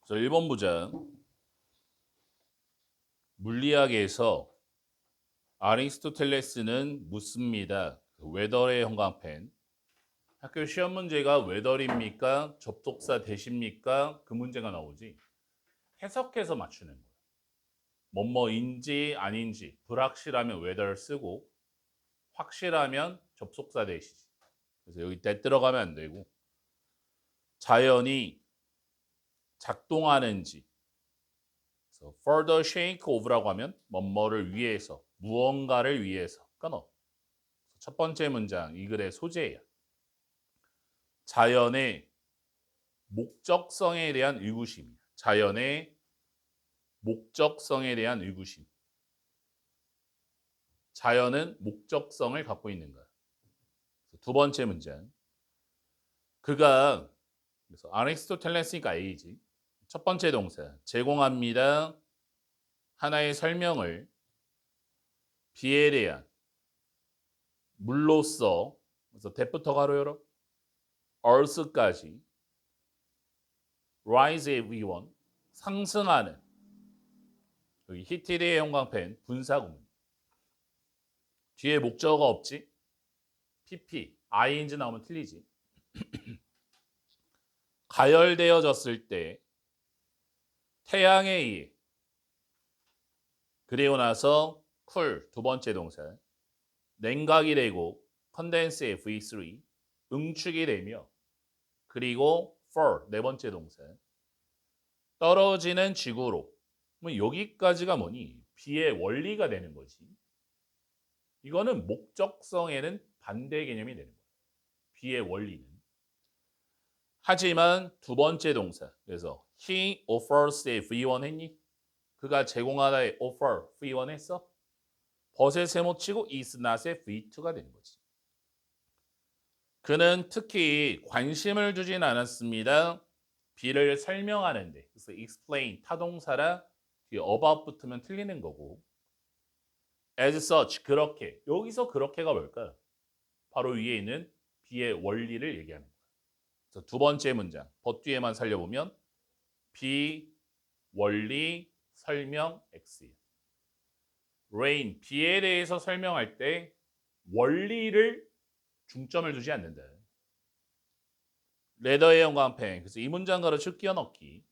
그래서 1번 보자. 물리학에서 아리스토텔레스는 묻습니다. 웨더의 형광펜. 학교 시험 문제가 웨더입니까? 접속사 대십니까? 그 문제가 나오지. 해석해서 맞추는 거야. 뭐뭐인지 아닌지 불확실하면 웨더를 쓰고 확실하면 접속사 대시지. 그래서 여기 대 들어가면 안 되고 자연이 작동하는지 그래서 further shake of라고 하면 뭐뭐를 위해서 무언가를 위해서 끊어. 첫 번째 문장 이 글의 소재야. 자연의 목적성에 대한 의구심이야. 자연의 목적성에 대한 의구심. 자연은 목적성을 갖고 있는 거야. 두 번째 문장. 그가 그래서 아리스토텔레스니까 A지. 첫 번째 동사 제공합니다. 하나의 설명을 비에 대한 물로써 그래서 대부터 가로 열어 earth까지 rise의 위원 상승하는 여기 히티리의 형광펜 분사구문 뒤에 목적어가 없지 pp ing 나오면 틀리지 가열되어졌을 때 태양에 의해 그리고 나서 쿨 두 번째 동사 냉각이 되고 컨덴스의 V3 응축이 되며 그리고 fall 네 번째 동사 떨어지는 지구로 그럼 여기까지가 뭐니? 비의 원리가 되는 거지. 이거는 목적성에는 반대 개념이 되는 거야. 비의 원리는. 하지만 두 번째 동사 그래서 he offers의 V1 했니? 그가 제공하다의 offer V1 했어? 벗의 세모 치고 is not의 V2가 되는 거지. 그는 특히 관심을 주진 않았습니다. 비를 설명하는데 그래서 explain 타동사라 뒤에 about 붙으면 틀리는 거고 as such 그렇게 여기서 그렇게가 뭘까? 바로 위에 있는 비의 원리를 얘기하는 거야. 그래서 두 번째 문장 but 뒤에만 살려보면 비 원리 설명 X예요. rain 비에 대해서 설명할 때 원리를 중점을 두지 않는다. 레더의 형광펜 그래서 이 문장 가로치고 끼워넣기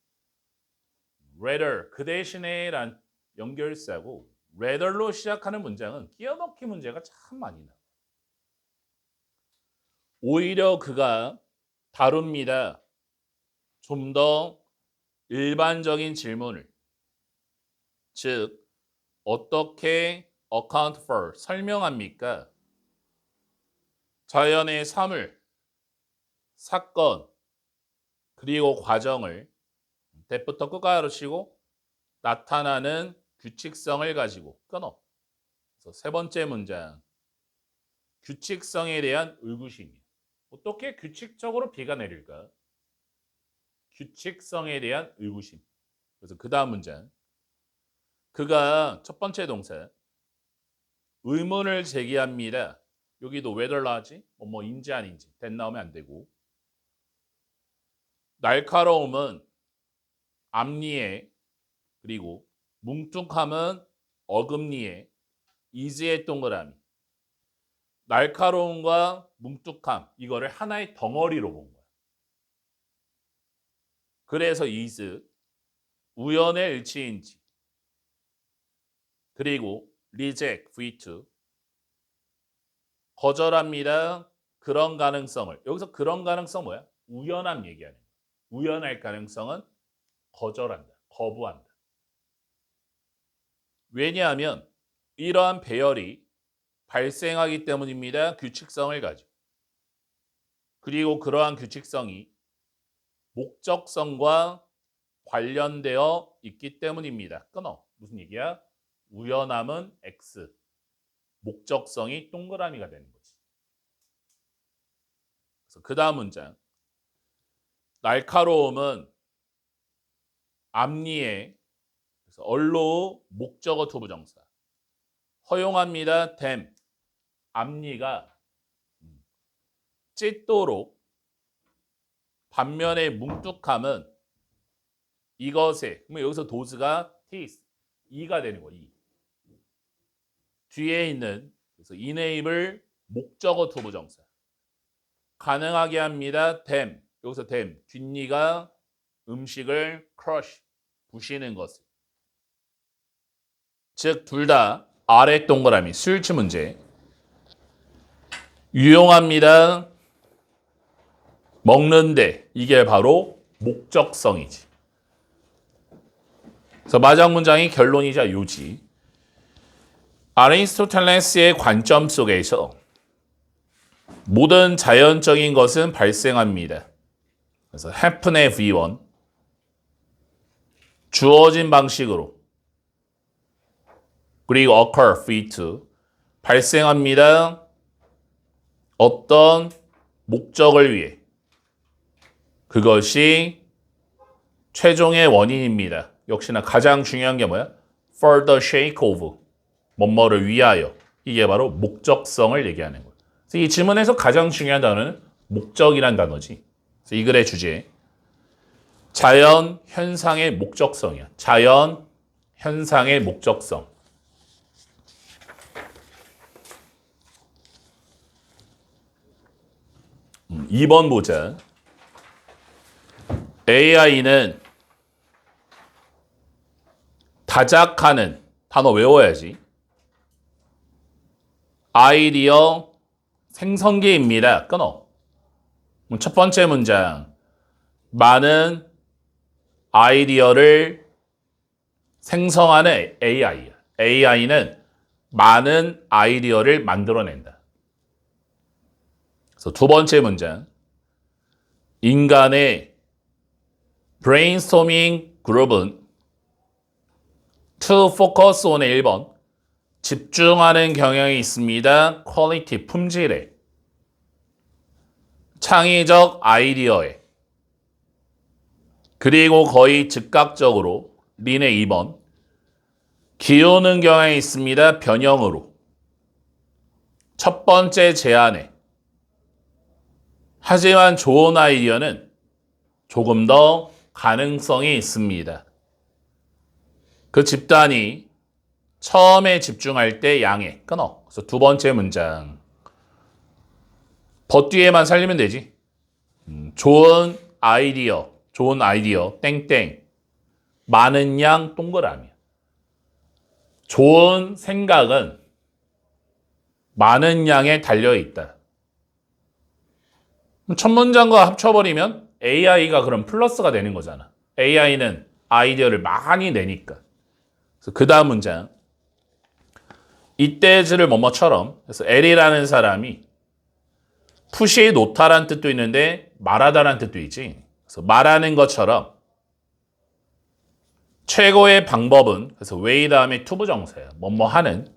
rather 그 대신에 란 연결사고 rather로 시작하는 문장은 끼워넣기 문제가 참 많이 나와요. 오히려 그가 다룹니다. 좀 더 일반적인 질문을 즉 어떻게 account for 설명합니까? 자연의 사물, 사건 그리고 과정을 대부터 끝까지 치고 나타나는 규칙성을 가지고 끊어. 그래서 세 번째 문장 규칙성에 대한 의구심이에요. 어떻게 규칙적으로 비가 내릴까? 규칙성에 대한 의구심. 그래서 그 다음 문장 그가 첫 번째 동사 의문을 제기합니다. 여기도 whether 나왔지? 뭐인지 아닌지 that 나오면 안 되고 날카로움은 앞니에 그리고 뭉툭함은 어금니에 is의 동그라미 날카로움과 뭉툭함 이거를 하나의 덩어리로 본 거야. 그래서 is 우연의 일치인지 그리고 reject V2 거절합니다. 그런 가능성을 여기서 그런 가능성 뭐야? 우연함 얘기하는 거야. 우연할 가능성은 거절한다. 거부한다. 왜냐하면 이러한 배열이 발생하기 때문입니다. 규칙성을 가지고. 그리고 그러한 규칙성이 목적성과 관련되어 있기 때문입니다. 끊어. 무슨 얘기야? 우연함은 X, 목적성이 동그라미가 되는 거지. 그래서 그 다음 문장. 날카로움은 앞니에 그래서 얼로 목적어 투부정사 허용합니다. 댐 앞니가 찢도록 반면에 뭉툭함은 이것에. 그러면 여기서 does가 his. 이가 되는 거야. 이. 뒤에 있는 그래서 enable 목적어 투 부정사. 가능하게 합니다. them. 여기서 them. 뒷니가 음식을 crush. 부시는 것을. 즉 둘 다 아래 동그라미 수일치 문제. 유용합니다. 먹는데 이게 바로 목적성이지. 그래서 마지막 문장이 결론이자 요지. 아리스토텔레스의 관점 속에서 모든 자연적인 것은 발생합니다. 그래서 happen의 V1 주어진 방식으로 그리고 occur V2 발생합니다. 어떤 목적을 위해 그것이 최종의 원인입니다. 역시나 가장 중요한 게 뭐야? For the sake of 뭐뭐를 위하여. 이게 바로 목적성을 얘기하는 거예요. 그래서 이 지문에서 가장 중요한 단어는 목적이란 단어지. 그래서 이 글의 주제 자연 현상의 목적성이야. 자연 현상의 목적성. 2번 보자. AI는 다작하는 단어 외워야지. 아이디어 생성기입니다. 끊어. 첫 번째 문장. 많은 아이디어를 생성하는 AI야. AI는 많은 아이디어를 만들어낸다. 그래서 두 번째 문장. 인간의 브레인스토밍 그룹은 to focus on의 1번. 집중하는 경향이 있습니다. 퀄리티, 품질에. 창의적 아이디어에. 그리고 거의 즉각적으로 린의 2번. 기우는 경향이 있습니다. 변형으로. 첫 번째 제안에. 하지만 좋은 아이디어는 조금 더 가능성이 있습니다. 그 집단이 처음에 집중할 때 양해. 끊어. 그래서 두 번째 문장. 버 뒤에만 살리면 되지. 좋은 아이디어, 땡땡. 많은 양, 동그라미. 좋은 생각은 많은 양에 달려있다. 첫 문장과 합쳐버리면 AI가 그럼 플러스가 되는 거잖아. AI는 아이디어를 많이 내니까. 그래서 그 다음 문장. 이때즈를 뭐뭐처럼. 그래서 L이라는 사람이 푸시 놓다란 뜻도 있는데 말하다란 뜻도 있지. 그래서 말하는 것처럼 최고의 방법은 그래서 way 다음에 to 부정사야. 뭐뭐 하는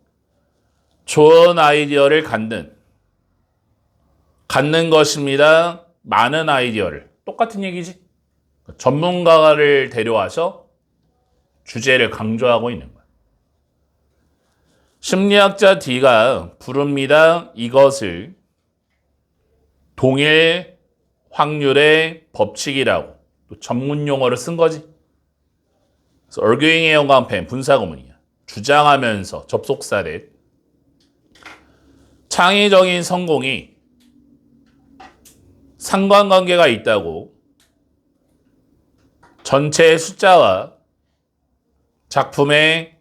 좋은 아이디어를 갖는 것입니다. 많은 아이디어를. 똑같은 얘기지. 전문가를 데려와서 주제를 강조하고 있는 거야. 심리학자 D가 부릅니다. 이것을 동일 확률의 법칙이라고. 또 전문 용어를 쓴 거지. 그래서 arguing의 영광펜 분사구문이야. 주장하면서 접속사래. 창의적인 성공이 상관관계가 있다고 전체 숫자와 작품의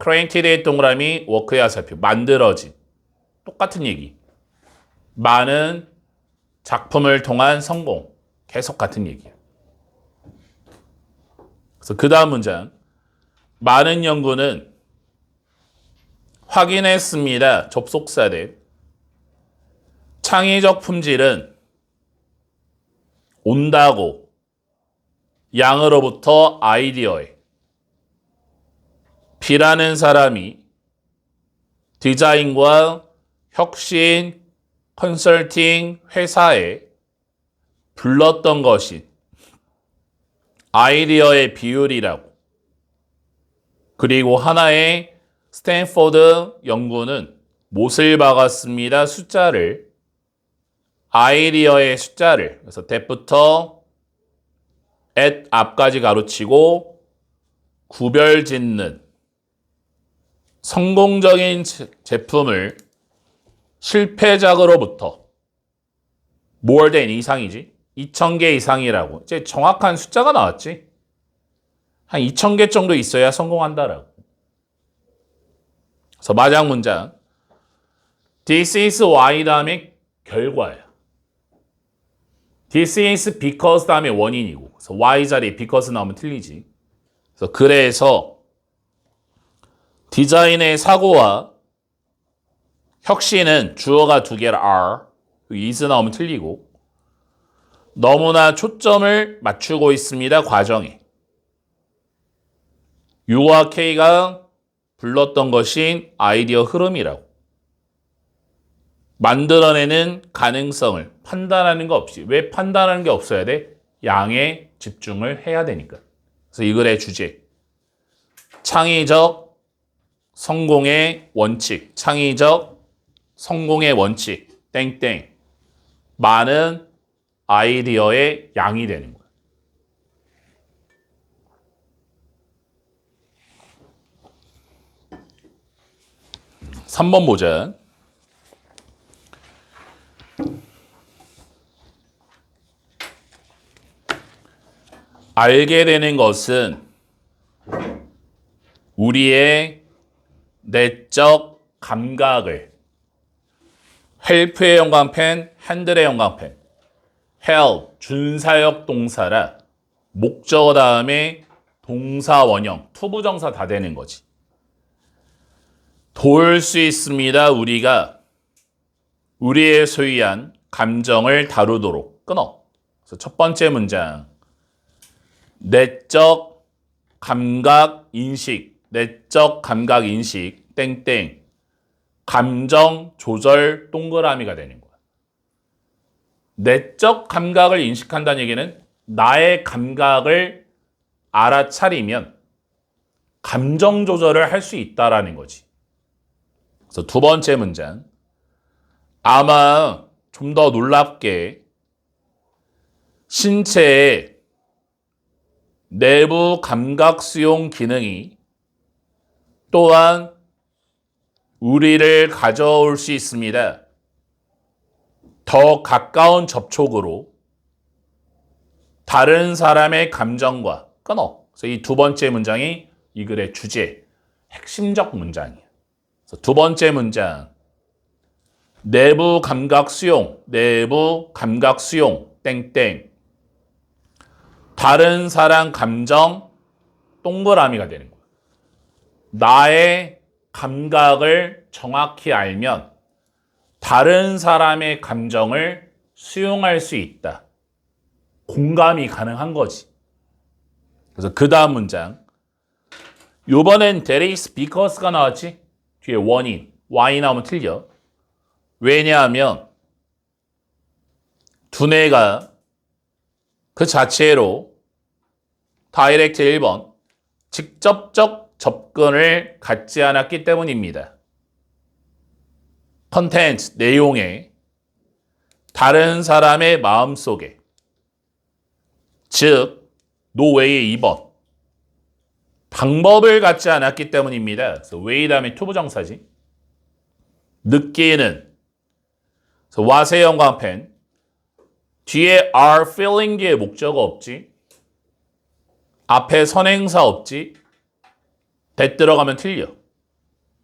created의 동그라미 워크의 화살표 만들어진 똑같은 얘기. 많은 작품을 통한 성공. 계속 같은 얘기야. 그래서 그 다음 문장. 많은 연구는 확인했습니다. 접속사대. 창의적 품질은 온다고 양으로부터 아이디어에. B라는 사람이 디자인과 혁신 컨설팅 회사에 불렀던 것이 아이디어의 비율이라고. 그리고 하나의 스탠포드 연구는 못을 박았습니다. 아이디어의 숫자를. 그래서 that부터 at 앞까지 가로치고 구별 짓는 성공적인 제품을 실패작으로부터 more than 이상이지. 2,000개 이상이라고. 이제 정확한 숫자가 나왔지. 한 2,000개 정도 있어야 성공한다라고. 그래서 마지막 문장. This is why 다음에 결과야. This is because 다음에 원인이고. 그래서 why 자리에 because 나오면 틀리지. 그래서 디자인의 사고와 혁신은 주어가 두 개라 are, is 나오면 틀리고 너무나 초점을 맞추고 있습니다. 과정에. U와 K가 불렀던 것이 아이디어 흐름이라고. 만들어내는 가능성을 판단하는 거 없이. 왜 판단하는 게 없어야 돼? 양에 집중을 해야 되니까. 그래서 이 글의 주제. 창의적 성공의 원칙. 창의적 성공의 원칙. 땡땡. 많은 아이디어의 양이 되는 거야. 삼 번 보자. 알게 되는 것은 우리의 내적 감각을 헬프의 형광펜, 핸들의 형광펜 help, 준사역 동사라 목적어 다음에 동사 원형, 투부정사 다 되는 거지. 도울 수 있습니다. 우리가 우리의 소유한 감정을 다루도록 끊어. 그래서 첫 번째 문장. 내적 감각 인식, 내적 감각 인식, 땡땡. 감정 조절 동그라미가 되는 거야. 내적 감각을 인식한다는 얘기는 나의 감각을 알아차리면 감정 조절을 할 수 있다라는 거지. 그래서 두 번째 문장. 아마 좀 더 놀랍게 신체의 내부 감각 수용 기능이 또한 우리를 가져올 수 있습니다. 더 가까운 접촉으로 다른 사람의 감정과 끊어. 그래서 이 두 번째 문장이 이 글의 주제, 핵심적 문장이에요. 그래서 두 번째 문장. 내부 감각 수용, 내부 감각 수용, 땡땡. 다른 사람 감정, 동그라미가 되는 거예요. 나의 감각을 정확히 알면 다른 사람의 감정을 수용할 수 있다. 공감이 가능한 거지. 그래서 그 다음 문장. 요번엔 that is because가 나왔지? 뒤에 원인, why 나오면 틀려. 왜냐하면 두뇌가 그 자체로 다이렉트 1번 직접적 접근을 갖지 않았기 때문입니다. 컨텐츠, 내용에 다른 사람의 마음속에 즉 노웨이의 2번 방법을 갖지 않았기 때문입니다. 그래서 way 다음에 투부정사지. 느끼는 그래서 what의 형광펜 뒤에 are feeling 뒤에 목적어 없지. 앞에 선행사 없지. that 들어가면 틀려.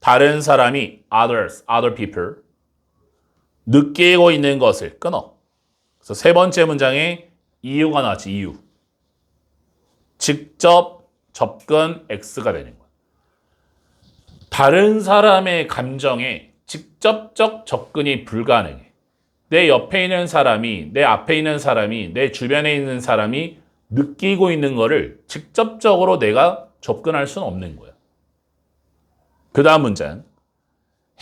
다른 사람이 others, other people 느끼고 있는 것을 끊어. 그래서 세 번째 문장에 이유가 나왔지. 이유. 직접 접근 X가 되는 거야. 다른 사람의 감정에 직접적 접근이 불가능해. 내 옆에 있는 사람이, 내 앞에 있는 사람이, 내 주변에 있는 사람이 느끼고 있는 거를 직접적으로 내가 접근할 수는 없는 거야. 그 다음 문장.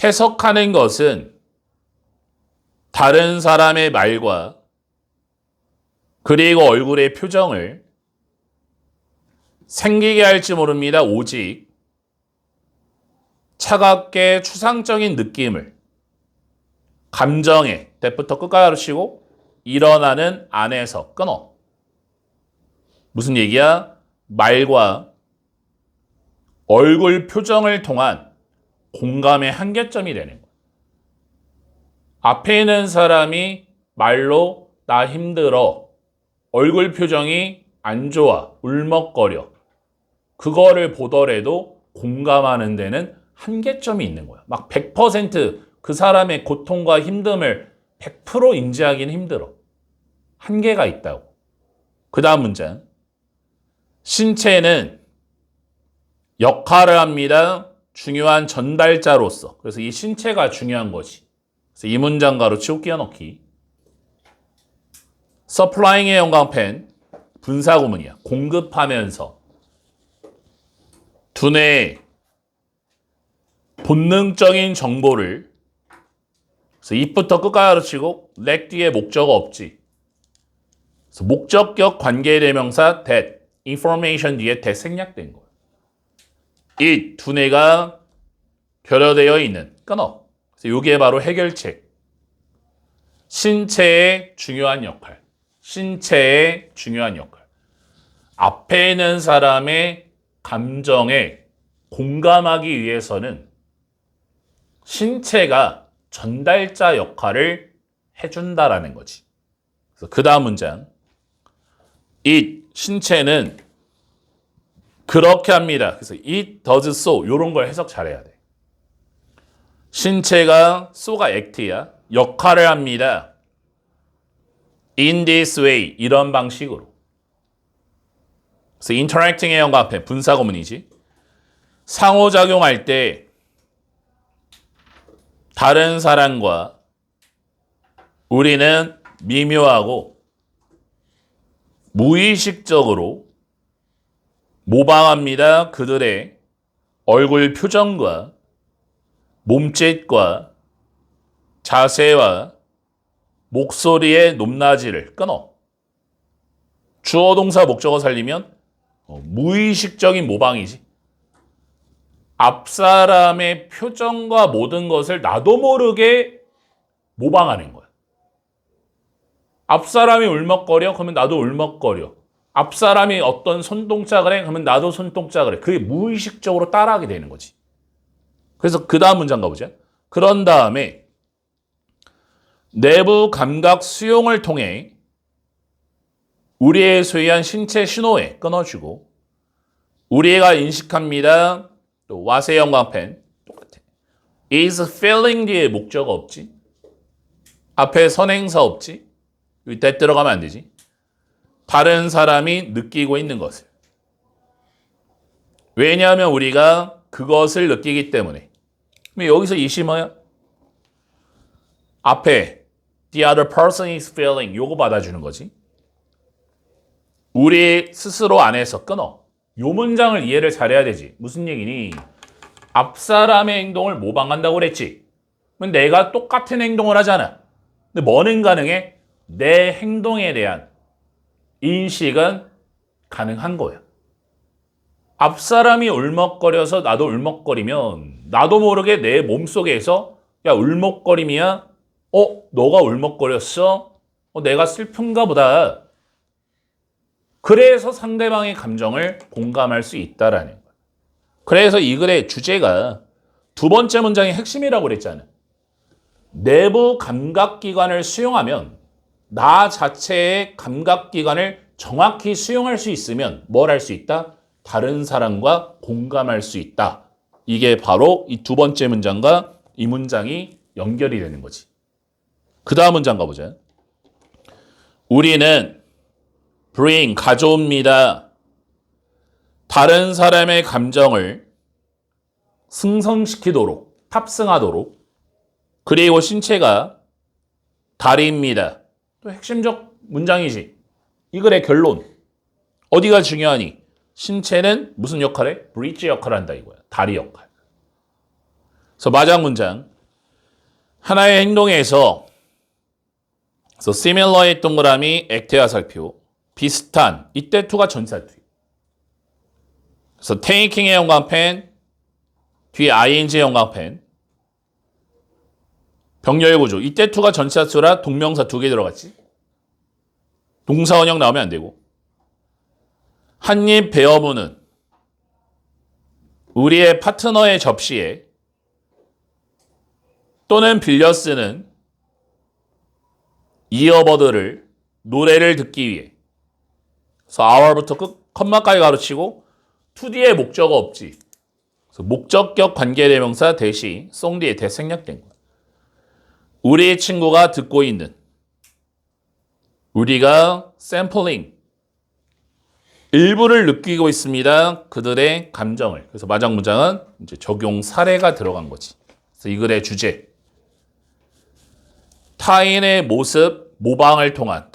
해석하는 것은 다른 사람의 말과 그리고 얼굴의 표정을 생기게 할지 모릅니다. 오직 차갑게 추상적인 느낌을 감정에 때부터 끝까지 가르치고 일어나는 안에서 끊어. 무슨 얘기야? 말과 얼굴 표정을 통한 공감의 한계점이 되는 거야. 앞에 있는 사람이 말로 나 힘들어, 얼굴 표정이 안 좋아, 울먹거려. 그거를 보더라도 공감하는 데는 한계점이 있는 거야. 막 100%그 사람의 고통과 힘듦을 100% 인지하기는 힘들어. 한계가 있다고. 그 다음 문장. 신체는 역할을 합니다. 중요한 전달자로서. 그래서 이 신체가 중요한 거지. 그래서 이 문장 가로치고 끼워넣기. supplying의 영광펜 분사구문이야. 공급하면서 두뇌의 본능적인 정보를 그래서 입부터 끝까지 가로치고 렉 뒤에 목적어 없지. 그래서 목적격 관계대명사 that information 뒤에 that 생략된 거야. 이 두뇌가 결여되어 있는 끊어. 그래서 이게 바로 해결책. 신체의 중요한 역할. 신체의 중요한 역할. 앞에 있는 사람의 감정에 공감하기 위해서는 신체가 전달자 역할을 해준다라는 거지. 그래서 그 다음 문장. 이 신체는 그렇게 합니다. 그래서 it does so 이런 걸 해석 잘해야 돼. 신체가 so가 act야. 역할을 합니다. in this way 이런 방식으로. 그래서 interacting의 영과 앞에 분사구문이지. 상호작용할 때 다른 사람과 우리는 미묘하고 무의식적으로 모방합니다. 그들의 얼굴 표정과 몸짓과 자세와 목소리의 높낮이를 끊어. 주어 동사 목적어 살리면 무의식적인 모방이지. 앞사람의 표정과 모든 것을 나도 모르게 모방하는 거야. 앞사람이 울먹거려? 그러면 나도 울먹거려. 앞사람이 어떤 손동작을 해? 그러면 나도 손동작을 해. 그게 무의식적으로 따라하게 되는 거지. 그래서 그 다음 문장 가보자. 그런 다음에 내부 감각 수용을 통해 우리의 소유한 신체 신호에 끊어주고 우리가 인식합니다. 또 와세 영광펜 똑같아. is feeling 뒤에 목적어 없지. 앞에 선행사 없지. 여기 that 들어가면 안 되지. 다른 사람이 느끼고 있는 것을. 왜냐하면 우리가 그것을 느끼기 때문에. 여기서 이시 뭐야? 앞에 the other person is feeling 요거 받아주는 거지. 우리 스스로 안에서 끊어. 요 문장을 이해를 잘해야 되지. 무슨 얘기니? 앞 사람의 행동을 모방한다고 그랬지. 그럼 내가 똑같은 행동을 하잖아. 근데 뭐는 가능해? 내 행동에 대한 인식은 가능한 거야. 앞 사람이 울먹거려서 나도 울먹거리면 나도 모르게 내 몸속에서 야 울먹거림이야? 너가 울먹거렸어? 내가 슬픈가 보다. 그래서 상대방의 감정을 공감할 수 있다라는 거야. 그래서 이 글의 주제가 두 번째 문장의 핵심이라고 그랬잖아. 내부 감각기관을 수용하면 나 자체의 감각기관을 정확히 수용할 수 있으면 뭘 할 수 있다? 다른 사람과 공감할 수 있다. 이게 바로 이 두 번째 문장과 이 문장이 연결이 되는 거지. 그 다음 문장 가보자. 우리는 bring, 가져옵니다. 다른 사람의 감정을 승성시키도록, 탑승하도록, 그리고 신체가 다리입니다. 또 핵심적 문장이지. 이 글의 결론. 어디가 중요하니? 신체는 무슨 역할을 해? 브릿지 역할을 한다 이거야. 다리 역할. 그래서 마지막 문장. 하나의 행동에서 similar의 동그라미 액태와 살표. 비슷한. 이때 to가 전사투. 그래서 taking의 영광펜. 뒤에 ing의 영광펜. 병렬 구조. 이때 to가 전사투라 동명사 두 개 들어갔지. 동사 원형 나오면 안 되고. 한입 베어무는 우리의 파트너의 접시에 또는 빌려 쓰는 이어버드를 노래를 듣기 위해. 그래서 hour부터 컴마까지 가르치고 to 뒤에 목적어 없지. 그래서 목적격 관계대명사 대시 송 뒤에 대 생략된 거야. 우리 친구가 듣고 있는 우리가 샘플링 일부를 느끼고 있습니다. 그들의 감정을. 그래서 마지막 문장은 이제 적용 사례가 들어간 거지. 그래서 이 글의 주제. 타인의 모습, 모방을 통한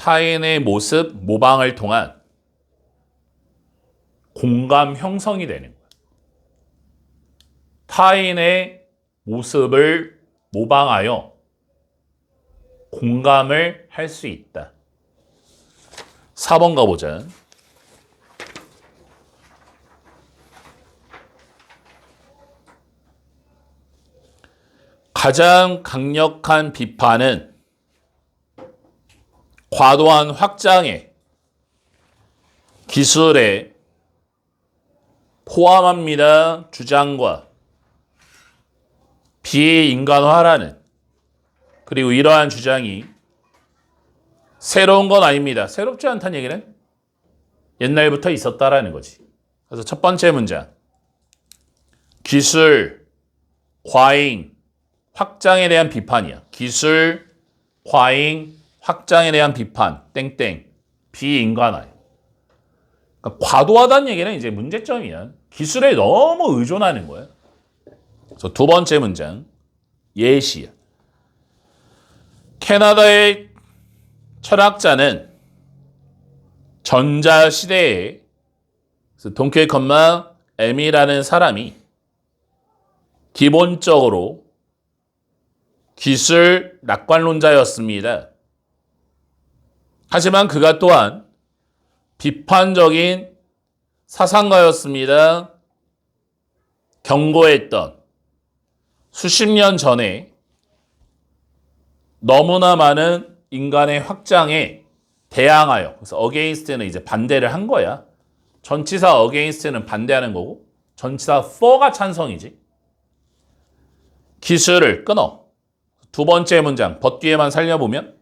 공감 형성이 되는 거야. 타인의 모습을 모방하여 공감을 할 수 있다. 4번 가보자. 가장 강력한 비판은 과도한 확장에 기술에 포함합니다. 주장과 비인간화라는 그리고 이러한 주장이 새로운 건 아닙니다. 새롭지 않다는 얘기는 옛날부터 있었다라는 거지. 그래서 첫 번째 문장. 기술, 과잉, 확장에 대한 비판이야. 기술, 과잉, 확장에 대한 비판, 땡땡, 비인간화. 그러니까 과도하다는 얘기는 이제 문제점이야. 기술에 너무 의존하는 거야. 그래서 두 번째 문장, 예시야. 캐나다의 철학자는 전자시대에 동케 컴마 M이라는 사람이 기본적으로 기술 낙관론자였습니다. 하지만 그가 또한 비판적인 사상가였습니다. 경고했던 수십 년 전에 너무나 많은 인간의 확장에 대항하여, 그래서 against는 이제 반대를 한 거야. 전치사 against는 반대하는 거고 전치사 for가 찬성이지. 기술을 끊어. 두 번째 문장 but 뒤에만 살려보면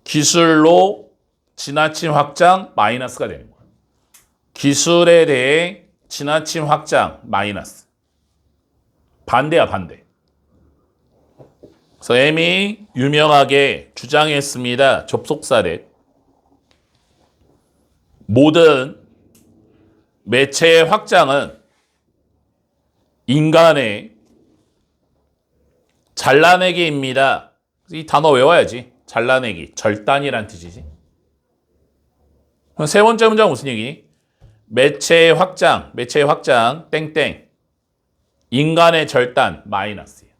기술로 지나친 확장 마이너스가 되는 거야. 기술에 대해 지나친 확장 마이너스. 반대야 반대. 그래서 M이 유명하게 주장했습니다. 접속사례. 모든 매체의 확장은 인간의 잘라내기입니다. 이 단어 외워야지. 잘라내기, 절단이란 뜻이지. 그럼 세 번째 문장 무슨 얘기니? 매체의 확장, 땡땡. 인간의 절단, 마이너스예요.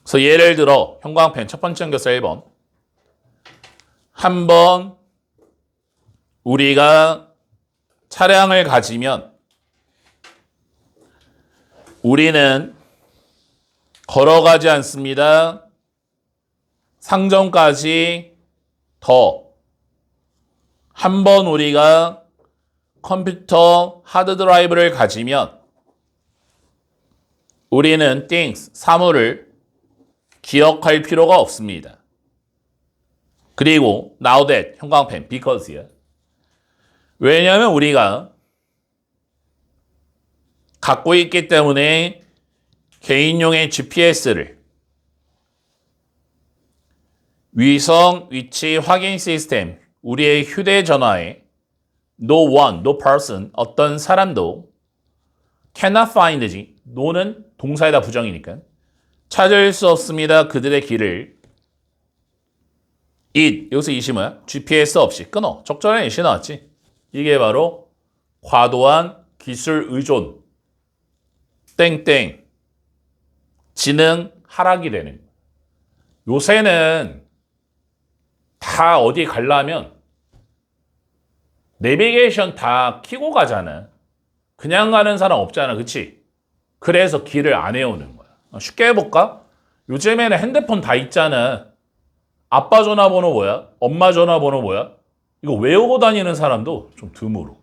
그래서 예를 들어 형광펜 첫 번째 연결서 1번. 한번 우리가 차량을 가지면 우리는 걸어가지 않습니다. 상점까지 더. 한 번 우리가 컴퓨터 하드 드라이브를 가지면 우리는 things, 사물을 기억할 필요가 없습니다. 그리고 now that, 형광펜, because야. 왜냐하면 우리가 갖고 있기 때문에 개인용의 GPS를 위성 위치 확인 시스템, 우리의 휴대전화에 no one, no person, 어떤 사람도 cannot find지. no는 동사에다 부정이니까 찾을 수 없습니다. 그들의 길을. it, 여기서 it이 뭐야? GPS 없이 끊어. 적절한 it이 나왔지. 이게 바로 과도한 기술 의존, 땡땡, 지능 하락이 되는 거야. 요새는 다 어디 가려면 내비게이션 다 켜고 가잖아. 그냥 가는 사람 없잖아. 그치? 그래서 길을 안 외우는 거야. 쉽게 해볼까? 요즘에는 핸드폰 다 있잖아. 아빠 전화번호 뭐야? 엄마 전화번호 뭐야? 이거 외우고 다니는 사람도 좀 드물어.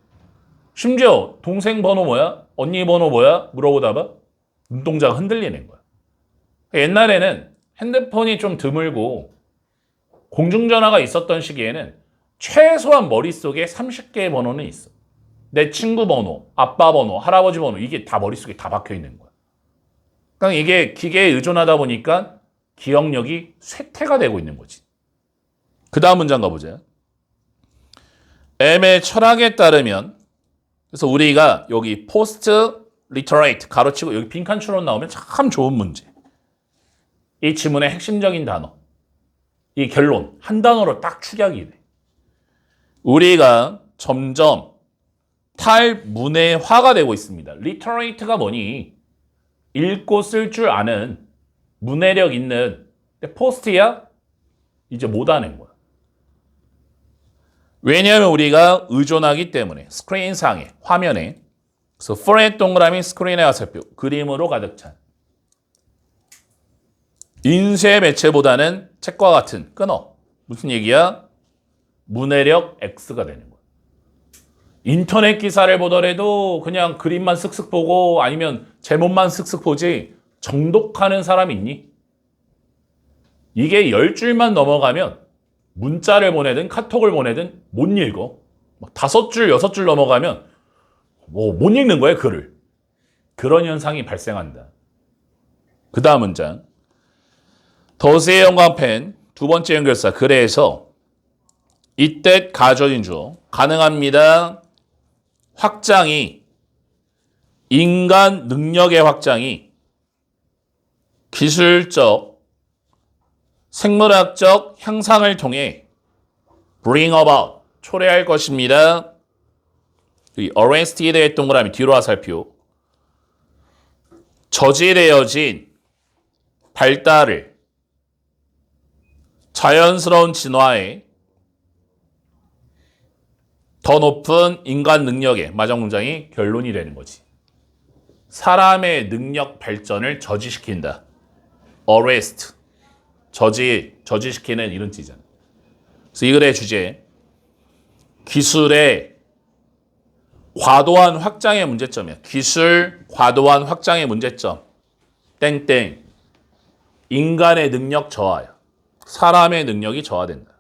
심지어 동생 번호 뭐야? 언니 번호 뭐야? 물어보다가 눈동자가 흔들리는 거야. 옛날에는 핸드폰이 좀 드물고 공중전화가 있었던 시기에는 최소한 머릿속에 30개의 번호는 있어. 내 친구 번호, 아빠 번호, 할아버지 번호 이게 다 머릿속에 다 박혀 있는 거야. 그러니까 이게 기계에 의존하다 보니까 기억력이 쇠퇴가 되고 있는 거지. 그 다음 문장 가보자. M의 철학에 따르면 그래서 우리가 여기 포스트 리터레이트 가로치고 여기 빈칸 추론 나오면 참 좋은 문제. 이 지문의 핵심적인 단어. 이 결론 한 단어로 딱 축약이 돼. 우리가 점점 탈문해화가 되고 있습니다. 리터레이트가 뭐니? 읽고 쓸 줄 아는 문해력 있는 포스트야 이제 못하는 거야. 왜냐하면 우리가 의존하기 때문에 스크린상에 화면에 그래서 for의 동그라미 스크린에 화살표 그림으로 가득 찬 인쇄 매체보다는 책과 같은 끊어. 무슨 얘기야? 문해력 X가 되는 거야. 인터넷 기사를 보더라도 그냥 그림만 쓱쓱 보고 아니면 제목만 쓱쓱 보지 정독하는 사람 있니? 이게 10줄만 넘어가면 문자를 보내든 카톡을 보내든 못 읽어. 막 5줄, 6줄 넘어가면 못 읽는 거야, 글을. 그런 현상이 발생한다. 그 다음 문장. 더스의 형광펜 두 번째 연결사 그래서 이때 가져진 주어 가능합니다. 확장이 인간 능력의 확장이 기술적 생물학적 향상을 통해 bring about 초래할 것입니다. 이 arrested의 동그라미 뒤로 화살표 저지되어진 발달을 자연스러운 진화에 더 높은 인간 능력의 마지막 문장이 결론이 되는 거지. 사람의 능력 발전을 저지시킨다. arrest 저지시키는 이런 뜻이잖아. 그래서 이 글의 주제 기술의 과도한 확장의 문제점이야. 기술 과도한 확장의 문제점 땡땡 인간의 능력 저하야. 사람의 능력이 저하된다.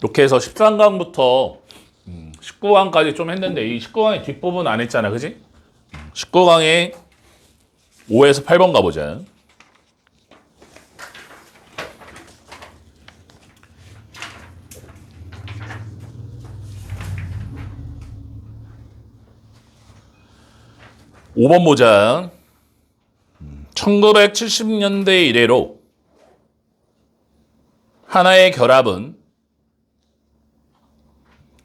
이렇게 해서 13강부터 19강까지 좀 했는데 이 19강의 뒷부분 안 했잖아. 그지? 19강에 5에서 8번 가보자. (5번) 보자. 1970년대 이래로 하나의 결합은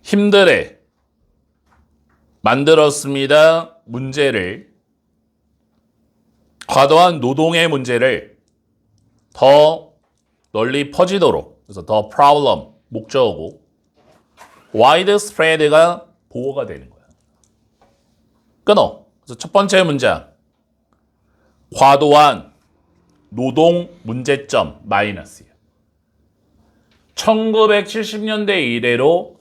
힘들게 만들었습니다. 문제를 과도한 노동의 문제를 더 널리 퍼지도록 그래서 더 problem 목적어고 widespread가 보호가 되는 거야. 끊어. 그래서 첫 번째 문장 과도한 노동 문제점 마이너스야. 1970년대 이래로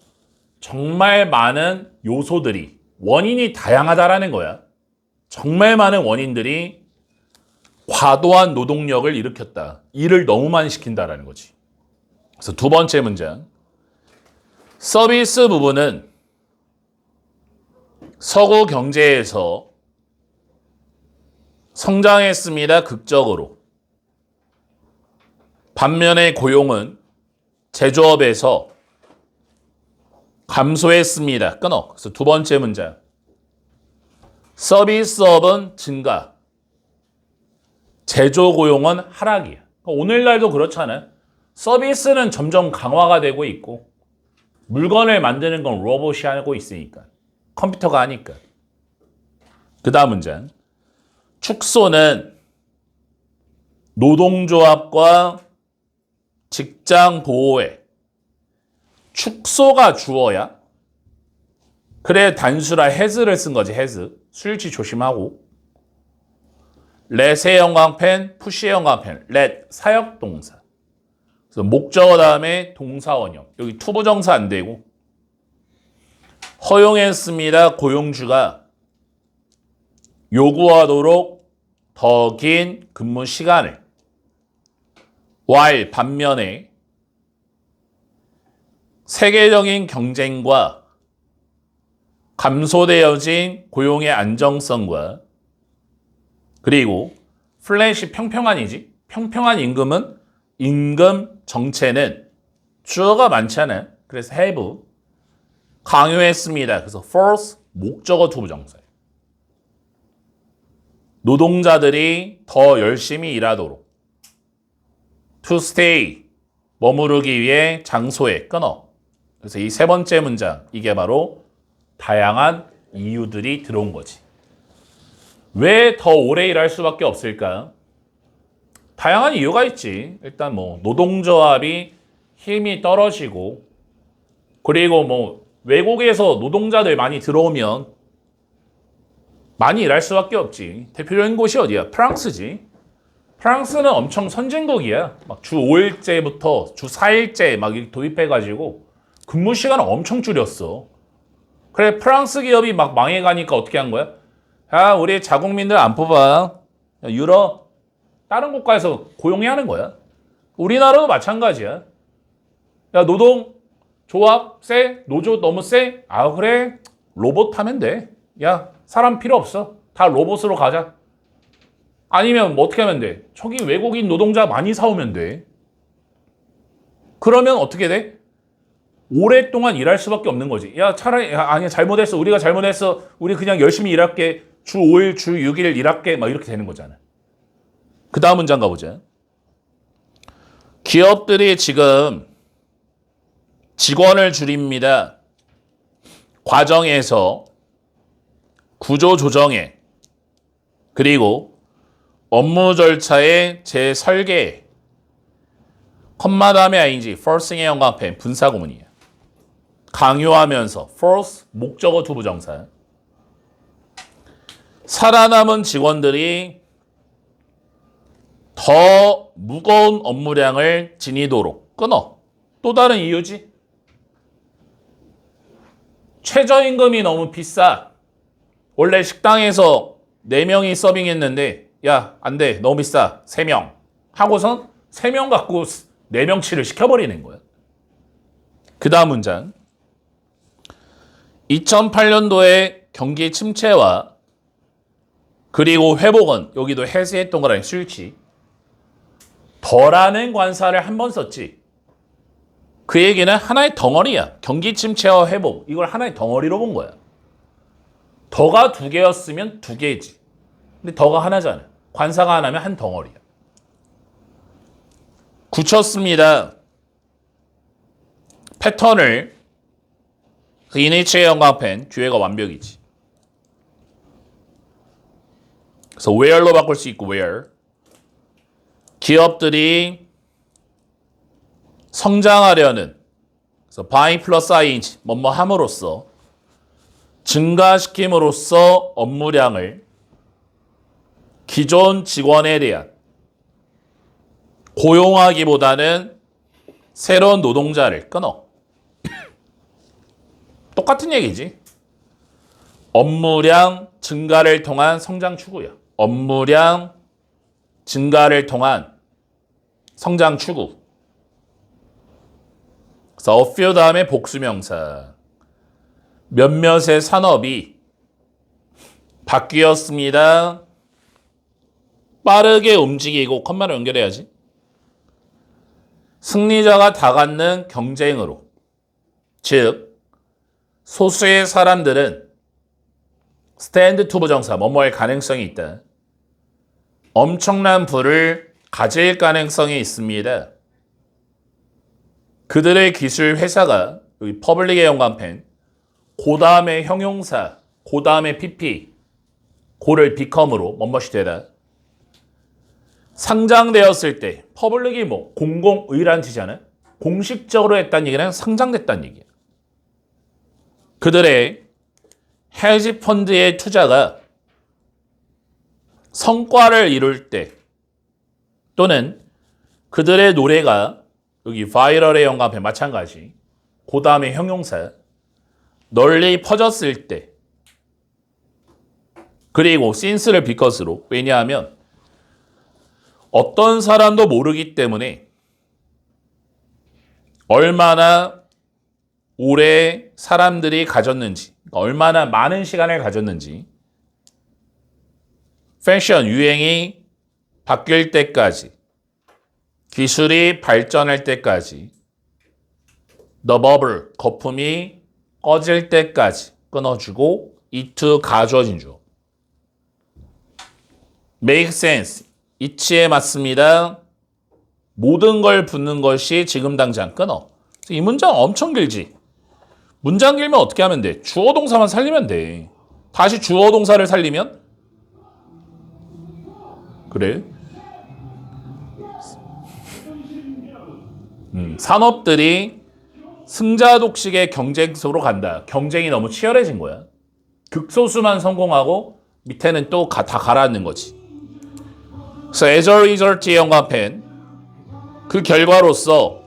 정말 많은 요소들이 원인이 다양하다라는 거야. 정말 많은 원인들이 과도한 노동력을 일으켰다. 일을 너무 많이 시킨다라는 거지. 그래서 두 번째 문장. 서비스 부분은 서구 경제에서 성장했습니다. 극적으로. 반면에 고용은 제조업에서 감소했습니다. 끊어. 그래서 두 번째 문장. 서비스업은 증가. 제조 고용은 하락이야. 오늘날도 그렇잖아요. 서비스는 점점 강화가 되고 있고 물건을 만드는 건 로봇이 하고 있으니까. 컴퓨터가 하니까. 그 다음 문장. 축소는 노동조합과 직장 보호에 축소가 주어야 그래 단수라 has를 쓴 거지. has. 수일치 조심하고 let의 형광펜, push의 형광펜 let 사역동사. 그래서 목적어 다음에 동사 원형. 여기 투부정사 안 되고 허용했습니다. 고용주가 요구하도록 더 긴 근무 시간을 while 반면에 세계적인 경쟁과 감소되어진 고용의 안정성과 그리고 플랫이 평평한이지 평평한 임금은 임금 정체는 주어가 많잖아요. 그래서 have 강요했습니다. 그래서 force 목적어 투부정사예요. 노동자들이 더 열심히 일하도록 to stay 머무르기 위해 장소에 끊어. 그래서 이 세 번째 문장 이게 바로 다양한 이유들이 들어온 거지. 왜 더 오래 일할 수밖에 없을까? 다양한 이유가 있지. 일단 뭐 노동조합이 힘이 떨어지고 그리고 뭐 외국에서 노동자들 많이 들어오면 많이 일할 수밖에 없지. 대표적인 곳이 어디야? 프랑스지. 프랑스는 엄청 선진국이야. 막 주 5일제부터 주 4일제 막 도입해가지고 근무 시간을 엄청 줄였어. 그래 프랑스 기업이 막 망해가니까 어떻게 한 거야? 야 우리 자국민들 안 뽑아. 야, 유럽 다른 국가에서 고용해야 하는 거야. 우리나라도 마찬가지야. 야 노동 조합 세? 노조 너무 세? 아 그래 로봇 하면 돼. 야 사람 필요 없어. 다 로봇으로 가자. 아니면 뭐 어떻게 하면 돼? 저기 외국인 노동자 많이 사오면 돼. 그러면 어떻게 돼? 오랫동안 일할 수밖에 없는 거지. 야 차라리 아니야 잘못했어. 우리가 잘못했어. 우리 그냥 열심히 일할게. 주 5일 주 6일 일할게. 막 이렇게 되는 거잖아. 그 다음 문장 가보자. 기업들이 지금 직원을 줄입니다. 과정에서 구조 조정에 그리고 업무 절차의 재설계 컴마 다음에 ing, forcing의 영광펜 분사 구문이에요. 강요하면서 force 목적어 투부정사 살아남은 직원들이 더 무거운 업무량을 지니도록 끊어. 또 다른 이유지. 최저임금이 너무 비싸. 원래 식당에서 4명이 서빙했는데 야, 안 돼. 너무 비싸. 3명. 하고선 3명 갖고 4명치를 시켜버리는 거야. 그 다음 문장. 2008년도에 경기 침체와 그리고 회복은 여기도 해제했던 거랑 싫지. 더라는 관사를 한 번 썼지. 그 얘기는 하나의 덩어리야. 경기 침체와 회복. 이걸 하나의 덩어리로 본 거야. 더가 2개였으면 2개지. 근데 더가 하나잖아. 관사가 하나면 한 덩어리야. 굳혔습니다. 패턴을 이니치의 영광펜 뒤에가 완벽이지. 그래서 where로 바꿀 수 있고 where. 기업들이 성장하려는 그래서 by 플러스 ing 뭐뭐 함으로써 증가시킴으로써 업무량을 기존 직원에 대한 고용하기보다는 새로운 노동자를 끊어. 똑같은 얘기지. 업무량 증가를 통한 성장 추구야. 업무량 증가를 통한 성장 추구. 그래서 a few 다음에 복수명사. 몇몇의 산업이 바뀌었습니다. 빠르게 움직이고 컴마를 연결해야지. 승리자가 다 갖는 경쟁으로. 즉 소수의 사람들은 스탠드 투 부정사 뭐뭐할 가능성이 있다. 엄청난 부를 가질 가능성이 있습니다. 그들의 기술 회사가 여기 퍼블릭의 영광펜 그 다음에 형용사 그 다음에 pp 고를 become으로 뭐뭐이 되다. 상장되었을 때 퍼블릭이 뭐 공공의란 뜻이잖아요. 공식적으로 했다는 얘기는 상장됐다는 얘기예요. 그들의 헤지 펀드의 투자가 성과를 이룰 때 또는 그들의 노래가 여기 바이럴의 영감편 마찬가지. 그 다음에 형용사. 널리 퍼졌을 때. 그리고 since를 because로. 왜냐하면 어떤 사람도 모르기 때문에 얼마나 오래 사람들이 가졌는지, 얼마나 많은 시간을 가졌는지, 패션, 유행이 바뀔 때까지, 기술이 발전할 때까지, the bubble, 거품이 꺼질 때까지 끊어주고 it 가주어진 주어. make sense, 이치에 맞습니다. 모든 걸 붙는 것이 지금 당장 끊어. 이 문장 엄청 길지? 문장 길면 어떻게 하면 돼? 주어 동사만 살리면 돼. 다시 주어 동사를 살리면? 그래. 산업들이 승자 독식의 경쟁 속으로 간다. 경쟁이 너무 치열해진 거야. 극소수만 성공하고 밑에는 또 다 가라앉는 거지. 그래서 as a result의 영감펜 그 결과로서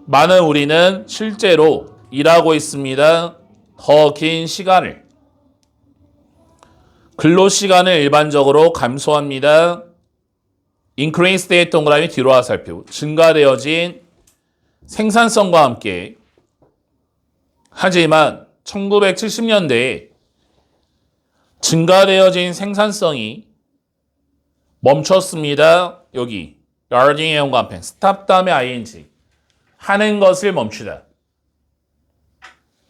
많은 우리는 실제로 일하고 있습니다. 더 긴 시간을. 근로시간을 일반적으로 감소합니다. increase의 동그라미 뒤로 와 살피고 증가되어진 생산성과 함께 하지만 1970년대에 증가되어진 생산성이 멈췄습니다. 여기 yarding의 연관편 stop 다음에 ing 하는 것을 멈추다.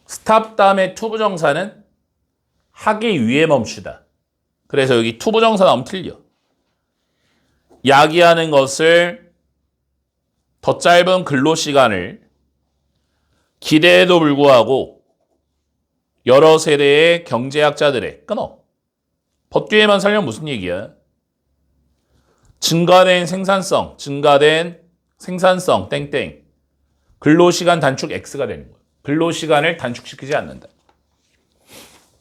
stop 다음에 to 부정사는 하기 위해 멈추다. 그래서 여기 to 부정사 나오면 틀려. 야기하는 것을 더 짧은 근로시간을 기대에도 불구하고 여러 세대의 경제학자들의 끊어. 법규에만 살려면 무슨 얘기야? 증가된 생산성, 땡땡. 근로시간 단축 X가 되는 거야. 근로시간을 단축시키지 않는다.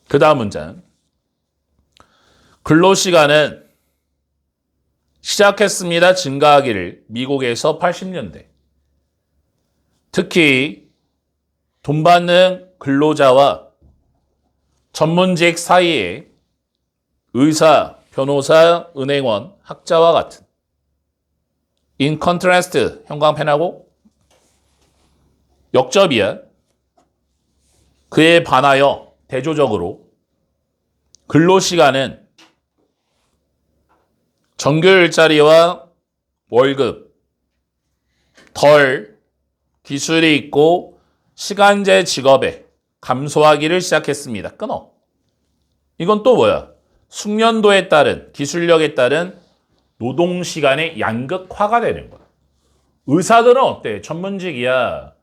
그 다음 문장. 근로시간은 시작했습니다. 증가하기를 미국에서 80년대. 특히 돈 받는 근로자와 전문직 사이에 의사, 변호사, 은행원, 학자와 같은 in contrast 형광펜하고 역접이야. 그에 반하여 대조적으로 근로시간은 정규 일자리와 월급, 덜 기술이 있고 시간제 직업에 감소하기를 시작했습니다. 끊어. 이건 또 뭐야? 숙련도에 따른 기술력에 따른 노동시간의 양극화가 되는 거야. 의사들은 어때? 전문직이야.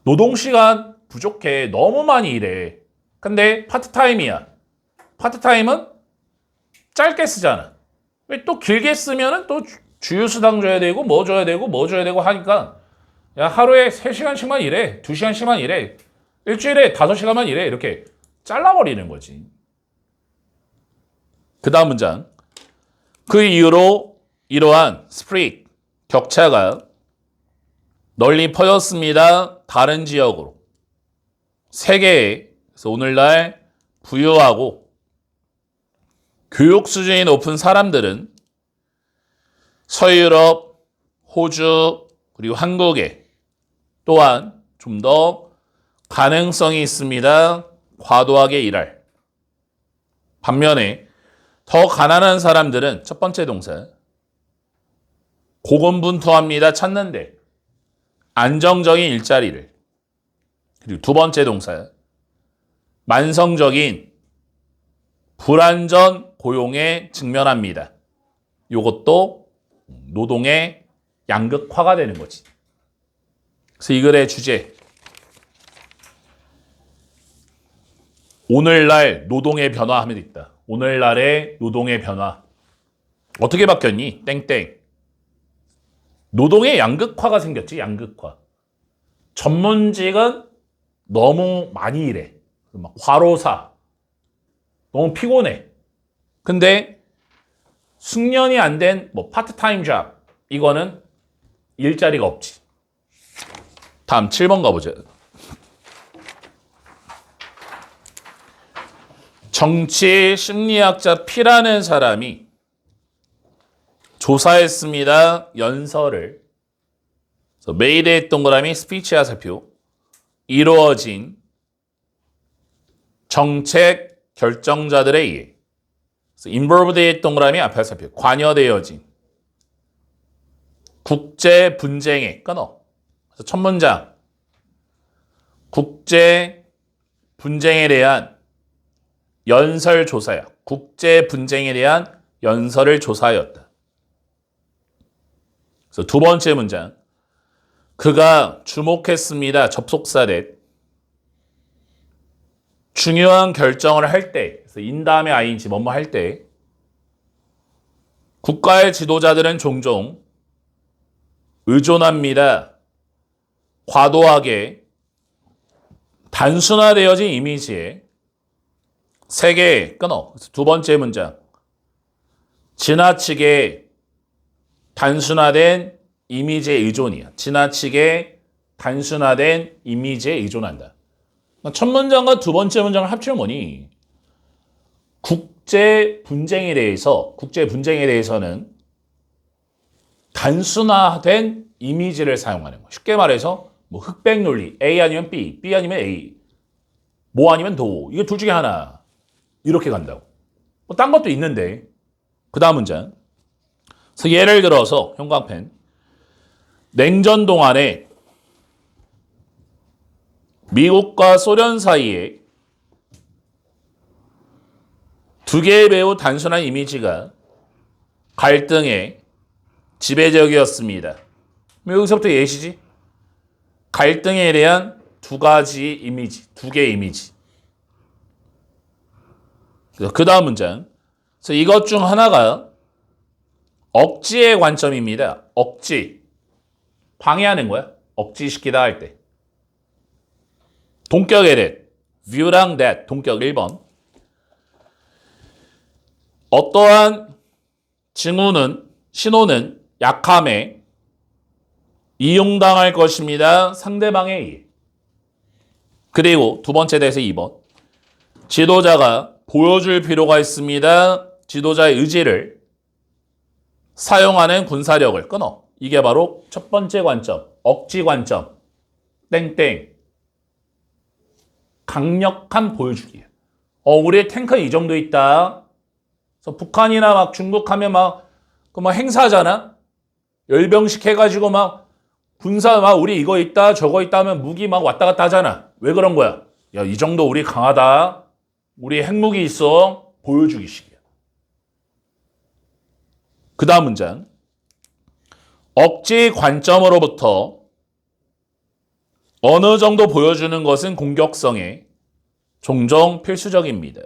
노동시간 부족해. 너무 많이 일해. 근데 파트타임이야. 파트타임은 짧게 쓰잖아. 왜 또 길게 쓰면은 또 주휴수당 줘야 되고 뭐 줘야 되고 뭐 줘야 되고 하니까 야 하루에 3시간씩만 일해. 2시간씩만 일해. 일주일에 5시간만 일해. 이렇게 잘라버리는 거지. 그 다음 문장. 그 이후로 이러한 스프릿, 격차가 널리 퍼졌습니다. 다른 지역으로. 세계에 그래서 오늘날 부유하고 교육 수준이 높은 사람들은 서유럽, 호주, 그리고 한국에 또한 좀 더 가능성이 있습니다. 과도하게 일할. 반면에 더 가난한 사람들은 첫 번째 동사 고군분투합니다. 찾는데 안정적인 일자리를. 그리고 두 번째 동사 만성적인 불안전 고용에 직면합니다. 이것도 노동의 양극화가 되는 거지. 그래서 이 글의 주제 오늘날 노동의 변화하면 있다. 오늘날의 노동의 변화 어떻게 바뀌었니? 땡땡. 노동의 양극화가 생겼지. 양극화. 전문직은 너무 많이 일해. 막 과로사 너무 피곤해. 근데 숙련이 안 된 뭐 파트타임 잡 이거는 일자리가 없지. 다음 7번 가보자. 정치 심리학자 P라는 사람이 조사했습니다. 연설을. 메이드의 동그라미 스피치와 살표. 이루어진 정책 결정자들에 의해. involved의 동그라미 앞에 살표. 관여되어진 국제 분쟁에 끊어. 그래서 첫 문장. 국제 분쟁에 대한 연설 조사야. 국제 분쟁에 대한 연설을 조사하였다. 그래서 두 번째 문장. 그가 주목했습니다. 접속사대. 중요한 결정을 할 때, 그래서 in 다음에 ing 뭐뭐 할 때, 국가의 지도자들은 종종 의존합니다. 과도하게 단순화되어진 이미지에 세계 끊어. 두 번째 문장. 지나치게 단순화된 이미지에 의존이야. 지나치게 단순화된 이미지에 의존한다. 첫 문장과 두 번째 문장을 합치면 뭐니? 국제 분쟁에 대해서는 단순화된 이미지를 사용하는 거. 쉽게 말해서 뭐 흑백 논리, A 아니면 B, B 아니면 A, 뭐 아니면 도. 이거 둘 중에 하나. 이렇게 간다고. 뭐 딴 것도 있는데. 그 다음 문장. 그래서 예를 들어서 형광펜. 냉전 동안에 미국과 소련 사이에 두 개의 매우 단순한 이미지가 갈등의 지배적이었습니다. 여기서부터 예시지. 갈등에 대한 두 가지 이미지, 두 개의 이미지. 그 다음 문장. 그래서 이것 중 하나가 억지의 관점입니다. 억지. 방해하는 거야. 억지시키다 할 때. 동격의 that. view랑 that. 동격 1번. 어떠한 신호는 약함에 이용당할 것입니다. 상대방에 의해. 그리고 두 번째 대해서 2번. 지도자가 보여줄 필요가 있습니다. 지도자의 의지를 사용하는 군사력을 끊어. 이게 바로 첫 번째 관점. 억지 관점. 땡땡. 강력한 보여주기야. 우리의 탱크는 이 정도 있다. 그래서 북한이나 막 중국 하면 그 행사하잖아. 열병식 해가지고 군사 우리 이거 있다 저거 있다 하면 무기 왔다 갔다 하잖아. 왜 그런 거야? 야, 이 정도 우리 강하다. 우리 핵무기 있어. 보여주기식이야. 그 다음 문장. 억지 관점으로부터 어느 정도 보여주는 것은 공격성에 종종 필수적입니다.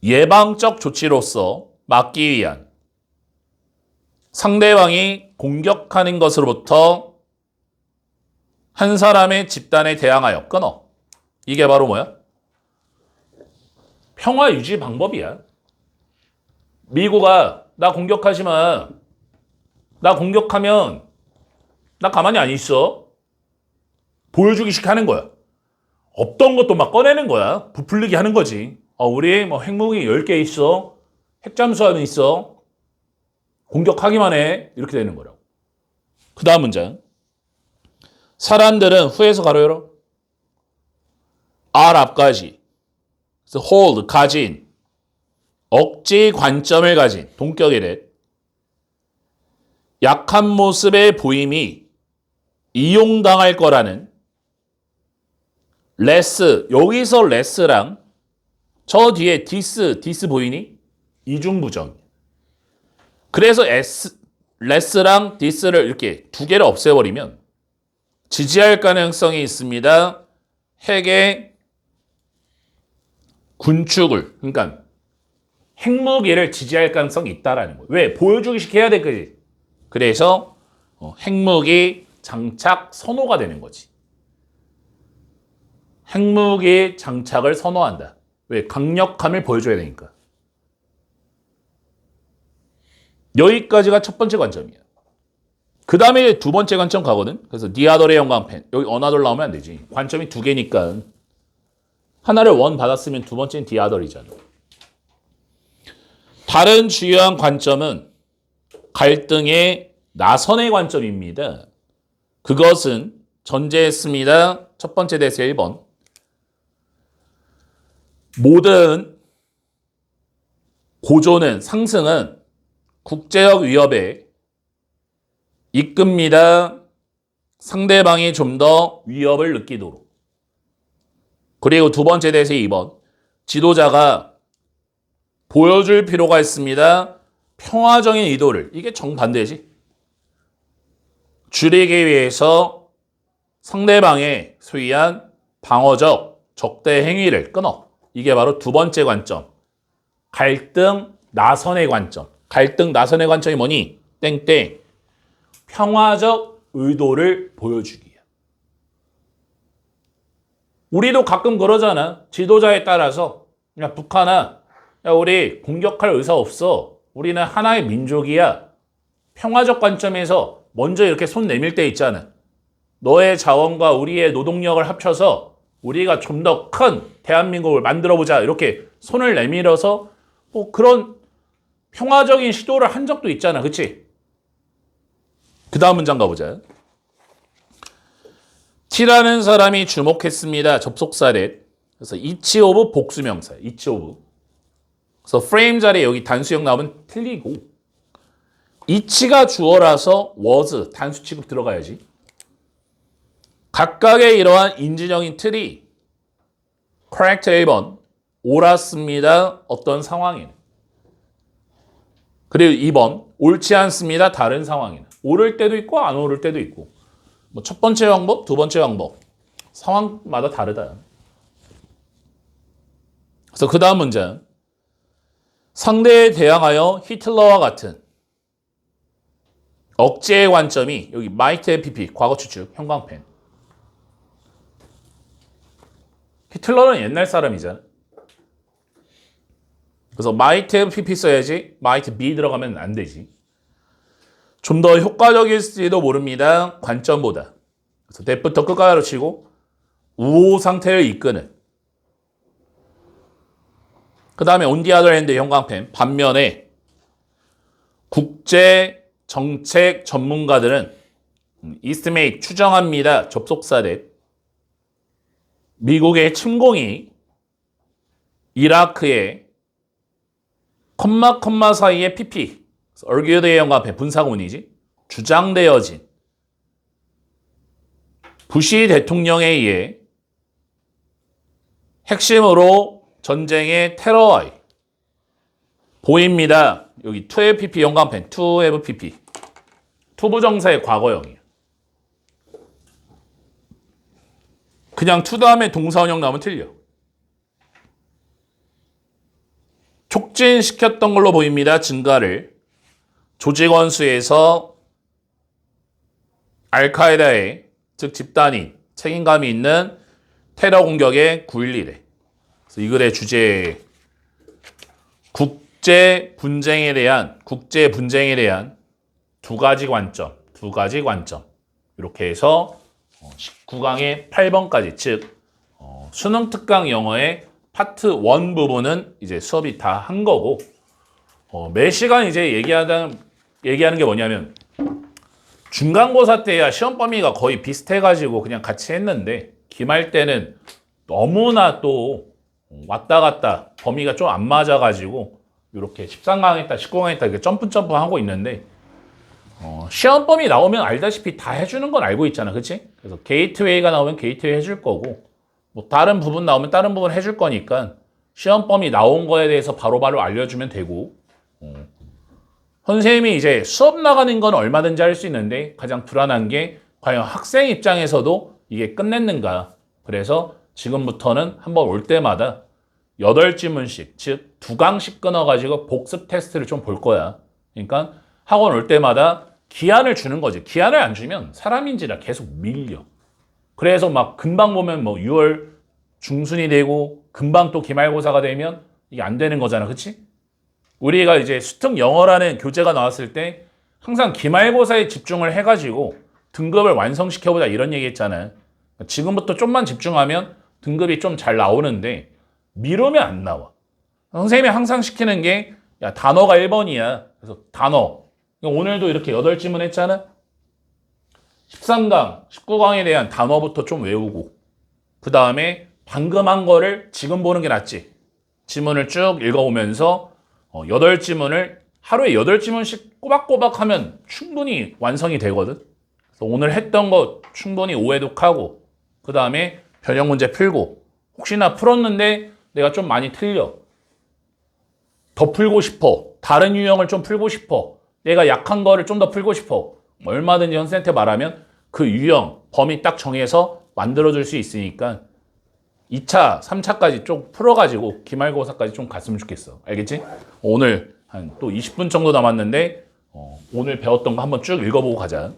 예방적 조치로서 막기 위한 상대방이 공격하는 것으로부터 한 사람의 집단에 대항하여 끊어. 이게 바로 뭐야? 평화 유지 방법이야. 미국아, 나 공격하지 마. 나 공격하면 나 가만히 안 있어. 보여주기식 하는 거야. 없던 것도 꺼내는 거야. 부풀리게 하는 거지. 우리 핵무기 10개 있어. 핵잠수함이 있어. 공격하기만 해. 이렇게 되는 거라고. 그 다음 문장. 사람들은 후에서 가로 열어. R 앞까지. 그래서 hold, 가진. 억지 관점을 가진. 동격이래. 약한 모습의 보임이 이용당할 거라는 less, 여기서 less랑 저 뒤에 this 보이니? 이중부정. 그래서 less랑 this를 이렇게 두 개를 없애버리면 지지할 가능성이 있습니다. 핵의 군축을, 그러니까 핵무기를 지지할 가능성이 있다라는 거예요. 왜? 보여주기식 해야 돼, 그지? 그래서 핵무기 장착 선호가 되는 거지. 핵무기 장착을 선호한다. 왜? 강력함을 보여줘야 되니까. 여기까지가 첫 번째 관점이야. 그 다음에 두 번째 관점 가거든. 그래서 the other의 형광펜. 여기 another 나오면 안 되지. 관점이 두 개니까. 하나를 원 받았으면 두 번째는 the other이잖아. 다른 주요한 관점은 갈등의 나선의 관점입니다. 그것은 전제했습니다. 첫 번째 대세 1번. 모든 고조는 상승은 국제적 위협에 이끕니다. 상대방이 좀 더 위협을 느끼도록. 그리고 두 번째 대세 2번. 지도자가 보여줄 필요가 있습니다. 평화적인 의도를. 이게 정반대지. 줄이기 위해서 상대방의 소위한 방어적 적대 행위를 끊어. 이게 바로 두 번째 관점. 갈등 나선의 관점. 갈등 나선의 관점이 뭐니? 땡땡. 평화적 의도를 보여주기야. 우리도 가끔 그러잖아. 지도자에 따라서 야 북한아, 야 우리 공격할 의사 없어. 우리는 하나의 민족이야. 평화적 관점에서 먼저 이렇게 손 내밀 때 있잖아. 너의 자원과 우리의 노동력을 합쳐서 우리가 좀 더 큰 대한민국을 만들어보자. 이렇게 손을 내밀어서 뭐 그런 평화적인 시도를 한 적도 있잖아. 그치? 그 다음 문장 가보자. T라는 사람이 주목했습니다. 접속사래. 그래서 each of 복수명사. each of. 그래서 frame 자리에 여기 단수형 나오면 틀리고 each가 주어라서 was 단수 취급 들어가야지. 각각의 이러한 인지적인 틀이 correct 1번 옳았습니다. 어떤 상황에는. 그리고 2번 옳지 않습니다. 다른 상황에는. 옳을 때도 있고 안 옳을 때도 있고. 뭐 첫 번째 방법, 두 번째 방법. 상황마다 다르다. 그래서 그 다음 문제는 상대에 대항하여 히틀러와 같은 억제의 관점이 여기 might PP 과거 추측 형광펜. 히틀러는 옛날 사람이잖아. 그래서 might PP 써야지 might be 들어가면 안 되지. 좀 더 효과적일지도 모릅니다. 관점보다. 그래서 that부터 끝까지로 치고 우호 상태를 이끄는. 그 다음에 on the other hand 형광펜. 반면에 국제 정책 전문가들은 estimate 추정합니다. 접속사대. 미국의 침공이 이라크의 컴마 사이에 PP argued의 형광펜 분사구문이지. 주장되어진 부시 대통령에 의해 핵심으로 전쟁의 테러와의 보입니다. 여기 to have PP 형광펜 to have PP 투부정사의 과거형이에요. 그냥 to 다음에 동사원형 나오면 틀려. 촉진시켰던 걸로 보입니다. 증가를. 조직원 수에서 알카에다의 즉 집단인 책임감이 있는 테러 공격의 9.11에 그래서 이 글의 주제 국제 분쟁에 대한 두 가지 관점 이렇게 해서 19강의 8번까지 즉 수능 특강 영어의 파트 1 부분은 이제 수업이 다 한 거고 매 시간 이제 얘기하는 게 뭐냐면 중간고사 때야 시험 범위가 거의 비슷해가지고 그냥 같이 했는데 기말 때는 너무나 또 왔다 갔다 범위가 좀 안 맞아가지고 이렇게 13강 했다 19강 했다 이렇게 점프 하고 있는데 시험 범위 나오면 알다시피 다 해주는 건 알고 있잖아. 그치? 그래서 게이트웨이가 나오면 게이트웨이 해줄 거고 뭐 다른 부분 나오면 다른 부분 해줄 거니까 시험 범위 나온 거에 대해서 바로바로 알려주면 되고 선생님이 이제 수업 나가는 건 얼마든지 할 수 있는데 가장 불안한 게 과연 학생 입장에서도 이게 끝냈는가. 그래서 지금부터는 한번 올 때마다 8지문씩 즉 2강씩 끊어가지고 복습 테스트를 좀 볼 거야. 그러니까 학원 올 때마다 기한을 주는 거지. 기한을 안 주면 사람인지라 계속 밀려. 그래서 막 금방 보면 뭐 6월 중순이 되고 금방 또 기말고사가 되면 이게 안 되는 거잖아. 그치? 우리가 이제 수특 영어라는 교재가 나왔을 때 항상 기말고사에 집중을 해가지고 등급을 완성시켜보자 이런 얘기 했잖아요. 지금부터 좀만 집중하면 등급이 좀 잘 나오는데 미루면 안 나와. 선생님이 항상 시키는 게 야, 단어가 1번이야. 그래서 단어. 오늘도 이렇게 8질문 했잖아. 13강, 19강에 대한 단어부터 좀 외우고 그 다음에 방금 한 거를 지금 보는 게 낫지. 지문을 쭉 읽어오면서 8지문을 하루에 8지문씩 꼬박꼬박 하면 충분히 완성이 되거든. 그래서 오늘 했던 거 충분히 오해독하고 그 다음에 변형 문제 풀고 혹시나 풀었는데 내가 좀 많이 틀려. 더 풀고 싶어. 다른 유형을 좀 풀고 싶어. 내가 약한 거를 좀 더 풀고 싶어. 얼마든지 선생님한테 말하면 그 유형, 범위 딱 정해서 만들어줄 수 있으니까 2차, 3차까지 좀 풀어가지고 기말고사까지 좀 갔으면 좋겠어. 알겠지? 오늘 한 또 20분 정도 남았는데 오늘 배웠던 거 한번 쭉 읽어보고 가자.